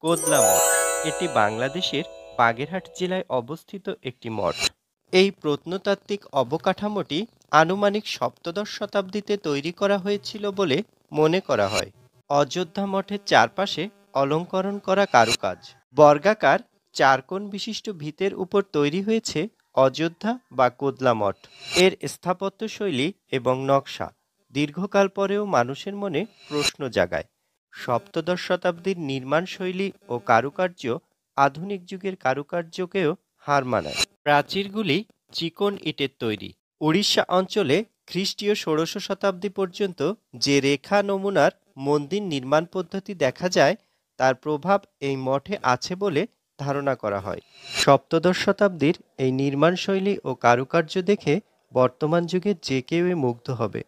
কোদলা মঠ এটি বাংলাদেশের বাগেরহাট জেলায় অবস্থিত একটি মঠ। এই প্রত্নতাত্ত্বিক অবকাঠামোটি আনুমানিক সপ্তদশ শতাব্দীতে তৈরি করা হয়েছিল বলে মনে করা হয়। অযোধ্যা মঠের চারপাশে অলঙ্করণ করা কারুকাজ, বর্গাকার চারকোণ বিশিষ্ট ভিতের উপর তৈরি হয়েছে অযোধ্যা বা কোদলা মঠ। এর স্থাপত্যশৈলী এবং নকশা দীর্ঘকাল পরেও মানুষের মনে প্রশ্ন জাগায়। সপ্তদশ শতাব্দীর নির্মাণশৈলী ও কারুকার্য আধুনিক যুগের কারুকার্যকেও হার মানায়। প্রাচীরগুলি চিকন ইটের তৈরি। উড়িষ্যা অঞ্চলে খ্রিস্টীয় ষোড়শ শতাব্দী পর্যন্ত যে রেখা নমুনার মন্দির নির্মাণ পদ্ধতি দেখা যায়, তার প্রভাব এই মঠে আছে বলে ধারণা করা হয়। সপ্তদশ শতাব্দীর এই নির্মাণশৈলী ও কারুকার্য দেখে বর্তমান যুগে যে কেউই মুগ্ধ হবে।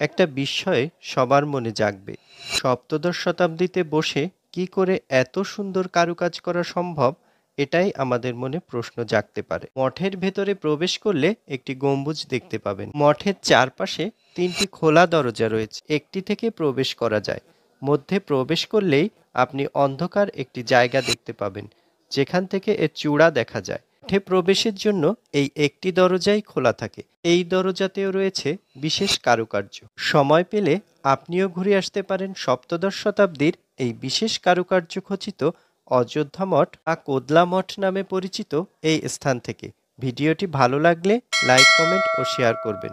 একটা বিস্ময়ে সবার মনে জাগবে। সপ্তদশ শতাব্দীতে বসে কি করে এত সুন্দর কারুকাজ করা সম্ভব, এটাই আমাদের মনে প্রশ্ন জাগতে পারে। মঠের ভেতরে প্রবেশ করলে একটি গম্বুজ দেখতে পাবেন। মঠের চারপাশে তিনটি খোলা দরজা রয়েছে, একটি থেকে প্রবেশ করা যায়। মধ্যে প্রবেশ করলেই আপনি অন্ধকার একটি জায়গা দেখতে পাবেন, যেখান থেকে এর চূড়া দেখা যায়। মঠে প্রবেশের জন্য এই একটি দরজাই খোলা থাকে। এই দরজাতেও রয়েছে বিশেষ কারুকার্য। সময় পেলে আপনিও ঘুরে আসতে পারেন সপ্তদশ শতাব্দীর এই বিশেষ কারুকার্য খচিত অযোধ্যা মঠ বা কোদলা মঠ নামে পরিচিত এই স্থান থেকে। ভিডিওটি ভালো লাগলে লাইক, কমেন্ট ও শেয়ার করবেন।